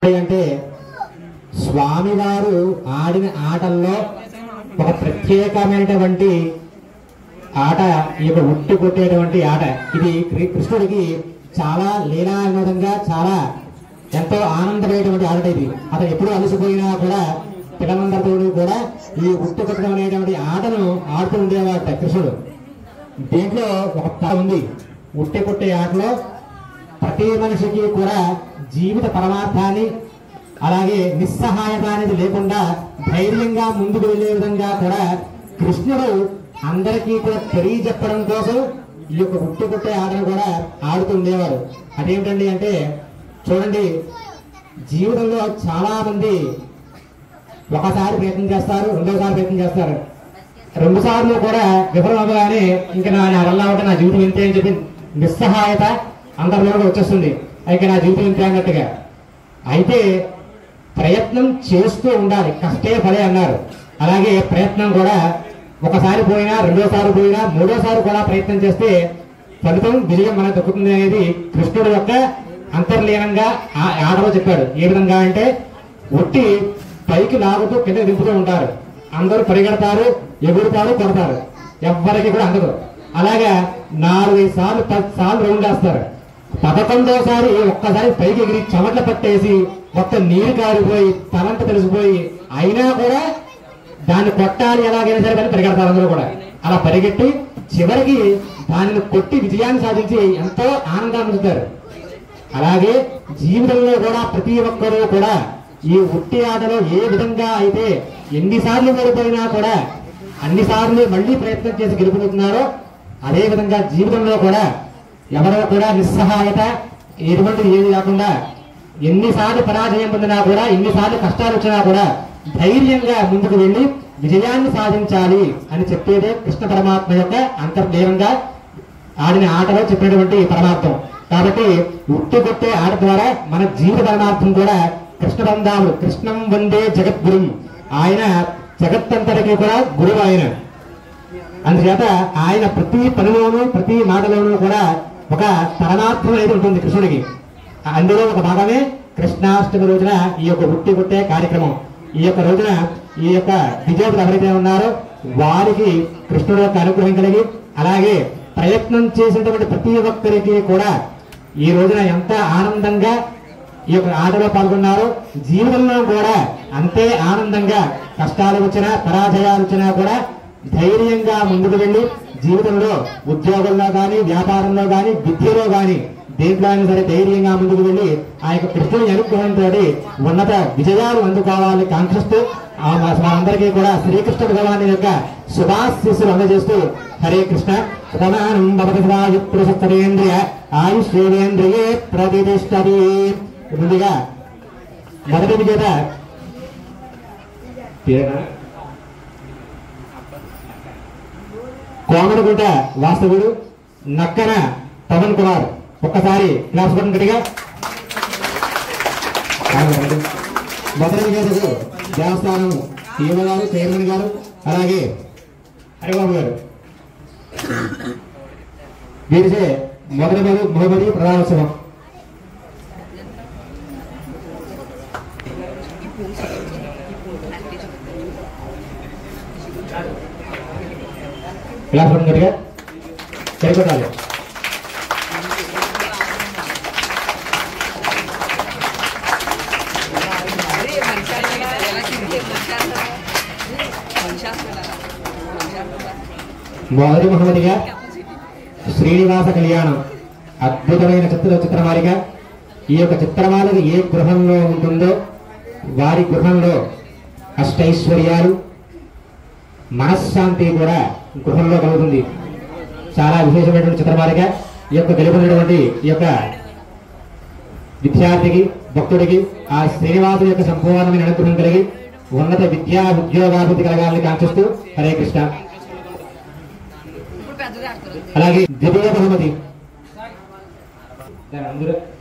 అంటే స్వామివారు ఆడిన ఆటల్లో ఒక ప్రత్యేకమైనటువంటి ఆట ఈ యొక్క ఉట్టి కొట్టేటువంటి ఆట. ఇది కృష్ణుడికి చాలా లీలా వినోదంగా చాలా ఎంతో ఆనందమైనటువంటి ఆట. ఇది అతను ఎప్పుడు అలసిపోయినా కూడా పిల్లలందరితో కూడా ఈ ఉట్టి కొట్టడం అనేటువంటి ఆటను ఆడుతూ ఉండేవాట కృష్ణుడు. దీంట్లో ఒక పద ఉంది. ఉట్టి కొట్టే ఆటలో ప్రతి మనిషికి కూడా జీవిత పరమార్థాన్ని అలాగే నిస్సహాయత అనేది లేకుండా ధైర్యంగా ముందుకు వెళ్లే విధంగా కూడా కృష్ణుడు అందరికీ కూడా తెలియజెప్పడం కోసం ఈ యొక్క ఉట్టి కొట్టే ఆటను కూడా ఆడుతూ ఉండేవాడు. అదేమిటండి అంటే చూడండి, జీవితంలో చాలా మంది ఒకసారి ప్రయత్నం చేస్తారు, రెండోసారి ప్రయత్నం చేస్తారు. 2 సార్లు కూడా విఫలం అవ్వగానే ఇంకా నా వల్ల ఉంటే నా జీవితం ఇంతే అని చెప్పి నిస్సహాయత అందరిలో వచ్చేస్తుంది. అయితే నా జీవితం ఇంతే అన్నట్టుగా. అయితే ప్రయత్నం చేస్తూ ఉండాలి, కష్టే ఫలే అన్నారు. అలాగే ప్రయత్నం కూడా ఒకసారి పోయినా, రెండోసారి పోయినా, మూడోసారి కూడా ప్రయత్నం చేస్తే ఫలితం విజయం మనకు దక్కుతుంది అనేది కృష్ణుడు యొక్క అంతర్లీనంగా ఆటలో చెప్పాడు. ఏ విధంగా అంటే ఒట్టి పైకి లాగుతూ కింద దింపుతూ ఉంటారు. అందరూ పరిగెడతారు, ఎగురుతారు, కొడతారు, ఎవ్వరికి కూడా అందదు. అలాగా 4-5 సార్లు 10 సార్లు రౌండ్ వేస్తారు. 11వ సారి ఒక్కసారి పైకి ఎగిరి చెమట్ల పట్టేసి మొత్తం నీరు కారిపోయి తలంత తెలిసిపోయి అయినా కూడా దాన్ని కొట్టాలి ఎలాగైనా సరే కానీ పరిగెడతారు అందరూ కూడా. అలా పరిగెట్టి చివరికి దానిని కొట్టి విజయాన్ని సాధించి ఎంతో ఆనందాన్ని పొందుతారు. అలాగే జీవితంలో కూడా ప్రతి ఒక్కరూ కూడా ఈ ఉట్టి ఆటలో ఏ విధంగా అయితే ఎన్నిసార్లు ఓడిపోయినా కూడా అన్నిసార్లు మళ్లీ ప్రయత్నం చేసి గెలుపుతున్నారో అదే విధంగా జీవితంలో కూడా ఎవరో కూడా నిస్సహాయత ఎటువంటిది ఏది లేకుండా ఎన్నిసార్లు పరాజయం పొందినా కూడా ఎన్నిసార్లు కష్టాలు వచ్చినా కూడా ధైర్యంగా ముందుకు వెళ్లి విజయాన్ని సాధించాలి అని చెప్పేదే కృష్ణ పరమాత్మ యొక్క అంతర్లీనంగా ఆడిన ఆటలో చెప్పినటువంటి పరమార్థం. కాబట్టి ఉట్టి కొట్టే ఆట ద్వారా మన జీవిత పరమార్థం కూడా కృష్ణ బంధాముడు, కృష్ణం వందే జగద్గురు. ఆయన జగత్తంతటికి కూడా గురువు ఆయన. అందుచేత ఆయన ప్రతి పనిలోనూ ప్రతి మాటలోనూ కూడా ఒక పరమార్థం అనేది ఉంటుంది కృష్ణుడికి. అందులో ఒక భాగమే కృష్ణాష్టమి రోజున ఈ యొక్క ఉట్టి కొట్టే కార్యక్రమం. ఈ యొక్క రోజున ఈ యొక్క విజేతలు ఎవరైతే ఉన్నారో వారికి కృష్ణుడు యొక్క అనుగ్రహం కలిగి అలాగే ప్రయత్నం చేసినటువంటి ప్రతి ఒక్కరికి కూడా ఈ రోజున ఎంత ఆనందంగా ఈ యొక్క ఆటలో పాల్గొన్నారో జీవితంలో కూడా అంతే ఆనందంగా కష్టాలు వచ్చినా పరాజయాలు వచ్చినా కూడా ధైర్యంగా ముందుకు వెళ్లి జీవితంలో ఉద్యోగంలో గాని వ్యాపారంలో గాని విద్యలో గాని దేంట్లో అయినా సరే ధైర్యంగా ముందుకు వెళ్లి ఆ యొక్క కృష్ణుని అనుగ్రహంతో ఉన్నత విజయాలు అందుకోవాలని కాంక్షిస్తూ మనందరికీ కూడా శ్రీకృష్ణ భగవాన్ యొక్క శుభాశీస్సులు అందజేస్తూ హరే కృష్ణ ప్రధానం భవతింద్రియ ఆయుష్యేంద్రియే ప్రతిష్టతి. ముందుగా మొదటి విజేత కోమరగుంట వాస్తవుడు నక్కన పవన్ కుమార్. ఒక్కసారి క్లాస్ పట్టం గట్టిగా. మొదటి విజేతకు దేవస్థానం ఈవో గారు, చైర్మన్ గారు, అలాగే హరిబాబు గారు వీరిచే మొదటి బహుమతి ప్రధానోత్సవం. క్లాస్ పట్టం గట్టిగా సరికొట్టాలి. మొదటి బహుమతిగా శ్రీనివాస కళ్యాణం అద్భుతమైన చిత్రమాలిక. ఈ యొక్క చిత్రమాలిక ఏ గృహంలో ఉంటుందో వారి గృహంలో అష్టైశ్వర్యాలు మనశ్శాంతి కూడా గృహంలో కలుగుతుంది. చాలా విశేషమైనటువంటి చిత్రమాలిక. ఈ యొక్క గెలుపొందినటువంటి ఈ యొక్క విద్యార్థికి భక్తుడికి ఆ శ్రీనివాసు యొక్క సంపూర్ణమైన అనుగ్రహం కలిగి ఉన్నత విద్యా ఉద్యోగాభివృద్ధి కలగాలని కాంక్షిస్తూ హరే కృష్ణ. అలాగే ద్వితీయ బహుమతి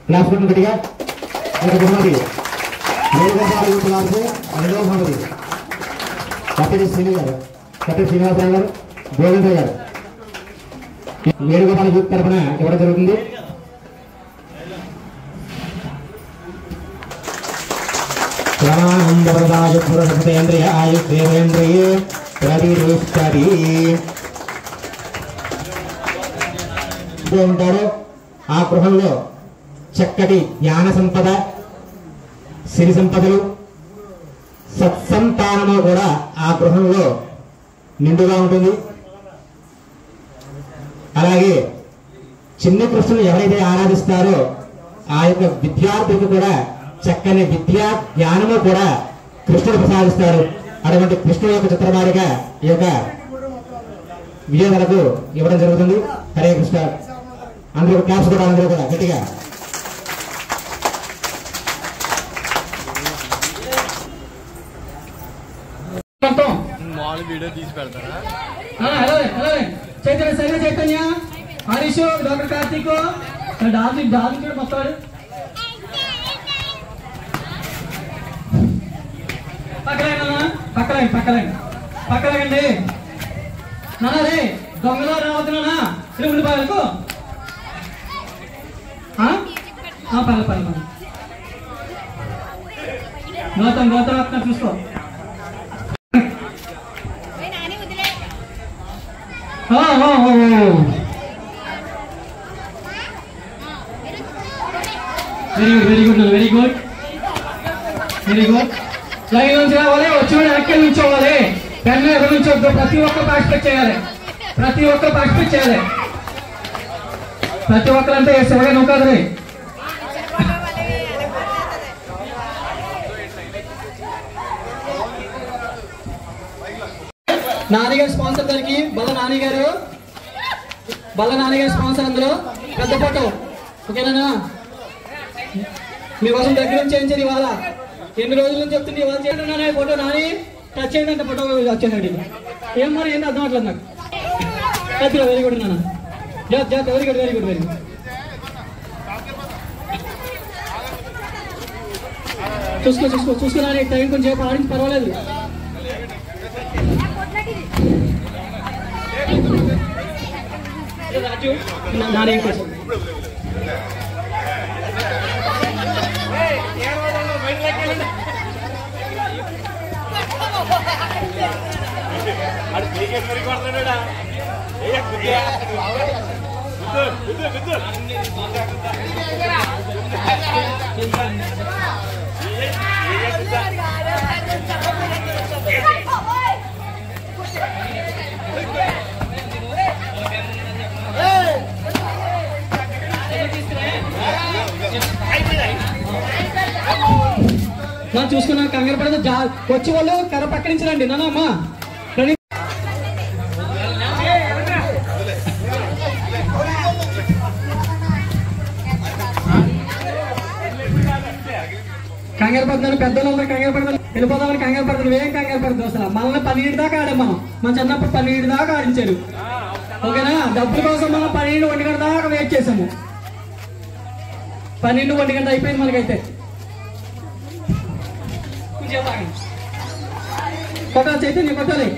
క్లాస్ పట్టం గట్టిగా బహుమతి రెండవ బహుమతి కట్టడి శ్రీనివాసరావు గారు, గోవిందరావు గారు వేణుగోపాల యూత్ తరఫున ఇవ్వడం జరుగుతుంది. శ్రవణానందప్రదాయ పురుషేంద్రియ ఆయుష్ేంద్రియే ప్రతిష్టతి ఉంటారో ఆ గృహంలో చక్కటి జ్ఞాన సంపద, సిరి సంపదలు, సత్సంతానము కూడా ఆ గృహంలో నిండుగా ఉంటుంది. అలాగే చిన్న కృష్ణుని ఎవరైతే ఆరాధిస్తారో ఆ యొక్క విద్యార్థులకు కూడా చక్కని విద్యా జ్ఞానము కూడా కృష్ణుడు ప్రసాదిస్తాడు. అటువంటి కృష్ణుడు యొక్క చిత్రమాలిక ఈ యొక్క విజేతలకు ఇవ్వడం జరుగుతుంది. హరే కృష్ణ. అందరూ క్లాప్స్ కూడా అందరూ కూడా గట్టిగా. హలో హలో చైతన్య సైన చైతన్య హరీష్ డాక్టర్ కార్తీక్ డార్లింగ్ మొత్తం పక్కలండి నాన్న రే దొంగలో రావద్దునా తిరుగుడు పాలకు పర్లేదు గౌతమ్ వస్తున్నా చూసుకో. Very good very good very good. Line నుంచి రావాలి, వచ్చి వెనక్కి నుంచోవాలి, పెన్ను ఎదురు నుంచోద్దు. ప్రతి ఒక్కరు పార్టిసిపేట్ చేయాలి, ప్రతి ఒక్కరు పార్టిసిపేట్ చేయాలి. ప్రతి ఒక్కరంటే శివగా నువ్వు కాదు. నాన్నగారి స్పాన్సర్ దానికి బల్ల నాన్నగారు స్పాన్సర్. అందులో పెద్ద ఫోటో ఓకేనా? మీకోసం దగ్గర నుంచి చేయించేది ఇవాళ. ఎన్ని రోజుల నుంచి చెప్తుంది ఇవాళ చేయండి ఫోటో. నాని టచ్ చేయండి అంటే ఫోటో వచ్చేదండి. ఏం మరి ఏంటి అర్థం అవట్లేదు నాకు. పెద్దగా వెరీ గుడ్ నాన్న, very good very good very good. చూసుకున్నాను. టైం కొంచెం ఆడించి పర్వాలేదు. రాజు నానే కోసం చూసుకున్నా. కంగారు పడదు, వచ్చి వాళ్ళు కర్ర పక్క నుంచి రండి నాన్న. అమ్మా కంగారు పడుతున్నాను. పెద్దవాళ్ళు కంగారు పడతాను, వెళ్ళిపోదామని కంగారు పడుతున్నాను. ఏం కంగారు పడుతుంది అసలు. మనల్ని 12 దాకా ఆడాం మనం. మన చిన్నప్పుడు 12 దాకా ఆడించారు ఓకేనా? డబ్బుల కోసం మనం 12 1 గంట దాకా వెయిట్ చేసాము. 12 1 గంట అయిపోయింది మనకైతే. కొట్టాలి చైతన్య, కొట్టాలి.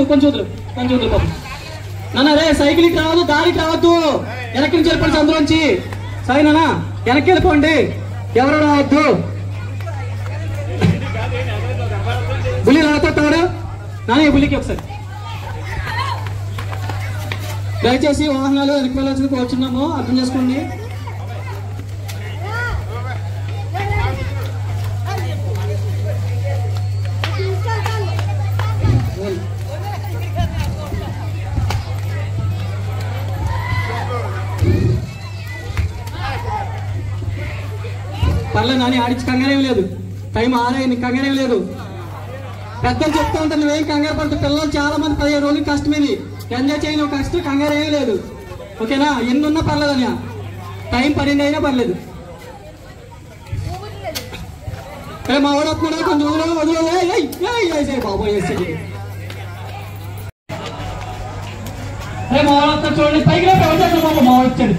కొంచెం వదులు పాపం నాన్న. రే సైకిల్కి రావద్దు, దారికి రావద్దు, వెనక్కి నుంచి వెళ్ళిపోండి. అందులోంచి సరేనా? వెనక్కి వెళ్ళిపోండి, ఎవరు రావద్దు. బుల్లి రాతాడు నాన్న. బుల్లికి ఒకసారి దయచేసి వాహనాలు వెనక్కి వెళ్ళాల్సింది కోరుచున్నాము, అర్థం చేసుకోండి. పర్లేదు నాని, ఆడించి కంగారేం లేదు. టైం 6 కంగారేం లేదు. పెద్దలు చెప్తా ఉంటారు నువ్వేం కంగారు పడుతుంది. పిల్లలు చాలా మంది 15 రోజులు కష్టమేది ఎంజాయ్ చేయను, కష్టం కంగారు ఏమీ లేదు ఓకేనా? ఎన్ని ఉన్నా పర్లేదు అని. టైం 12 అయినా పర్లేదు. మా వాడు వస్తున్నాడు, కొంచెం వదిలే బాబు వేసేది. మా వాడు వస్తాడు చూడండి, పైకి వచ్చాడు బాబు. మా వాడు వచ్చాడు.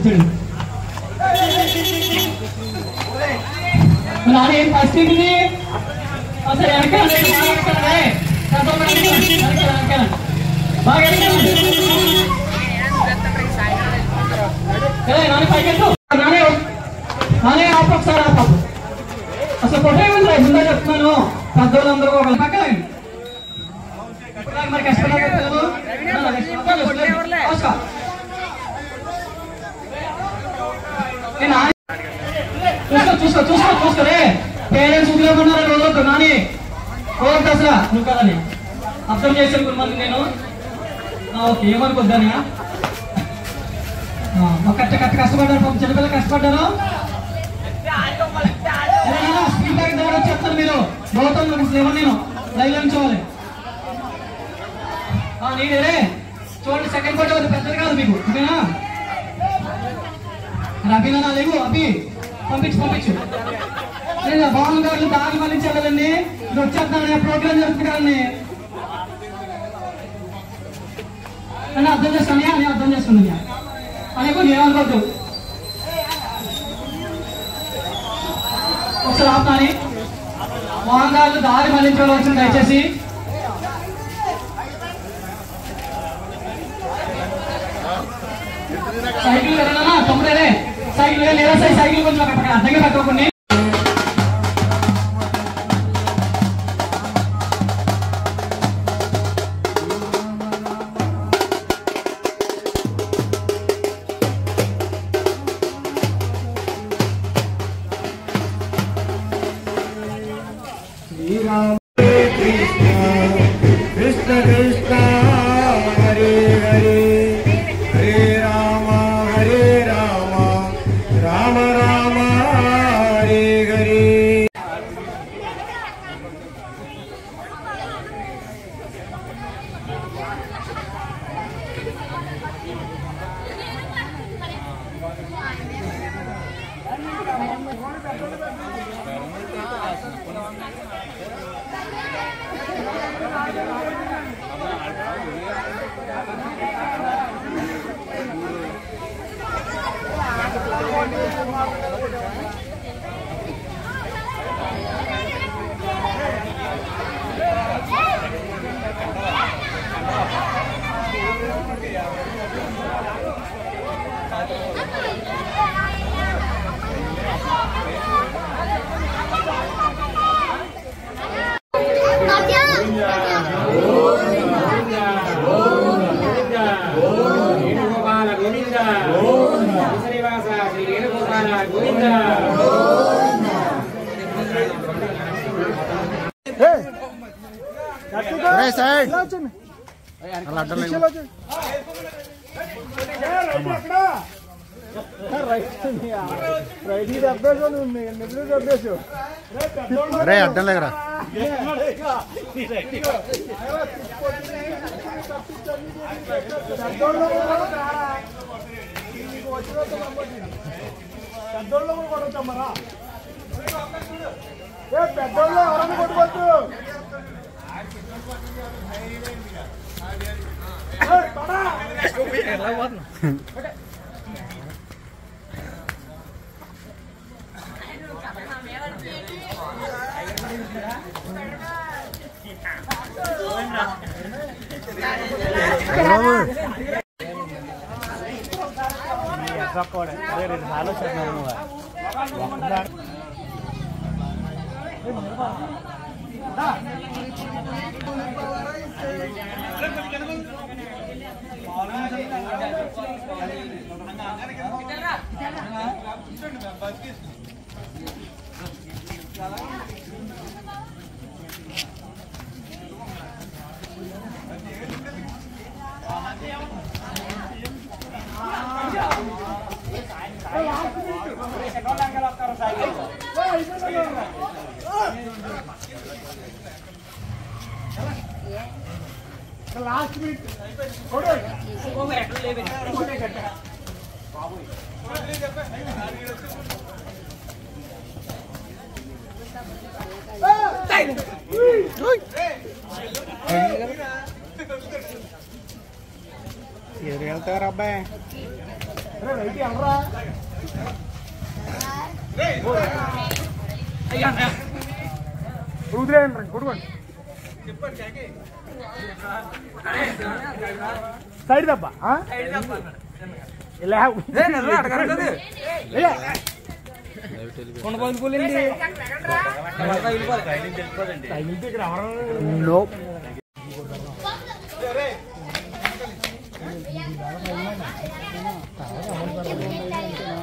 నాన్న ఏం ఫస్ట్ ఏంటిది అసలు వెనకాల బాగా నాని పైకెత్తు నానే ఆపు ఒకసారి ఆపు అసలు పొట్టే ఉంది ముందే చెప్తున్నాను పెద్దోళ్ళందరూ ఒక పక్కన మరి కష్టపడాలి చూసుకోరే పేరెంట్స్ ఉద్యోగం రోజు నాని ఓకే అసలు నువ్వు కదని అర్థం చేశాను కొంతమంది నేను ఓకే ఏమనుకోద్దాని కష్టపడ్డారు చిన్నపిల్లలు కష్టపడ్డారు స్క్రీన్ ట్యాగ్ దగ్గర చెప్తాను మీరు గౌతమ్ ఏమన్నా నేను లైవ్ ఉంచోవాలి నేనే చూడండి సెకండ్ ఫోటో పెద్దది కాదు మీకు ఓకేనా అభినా లేవు అభి పంపించు లేదా బాగుంది గారు దారి మళ్ళించాలండి ఇది వచ్చేద్దామని ప్రోగ్రామ్ జరుగుతుంది అని అర్థం చేస్తాను అని అర్థం చేస్తుంది అనేకో నేననుకోద్దు ఒకసారి ఆపుతాని మోహన్ గారు దారి మళ్ళించవలసింది దయచేసి సైకిల్ వెళ్ళనా తమ్ముడే సైకిల్ లేదా సైకిల్ కొంచెం అక్కడ అర్థంగా పెట్టుకోండి కృష్ణ కృష్ణ హరే హరే హరే రామ రామ రామ హరే హరే అరే అడ్డం లేకరా పెద్దోళ్ళు కొట్టమ్మరా పెద్దోళ్ళు ఎవరన్నా కొట్టుకోవచ్చు लास्ट मिनट వెళ్తారు అబ్బాయి రైట్ ఎవరా కుదురేయండి కొడుకోండి సైడ్ దెబ్బ ఇలా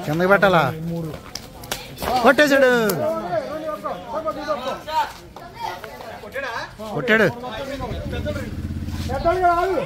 కిందకి పెట్టాలా కొట్టేశాడు కొట్టాడు పెద్దలు కాదు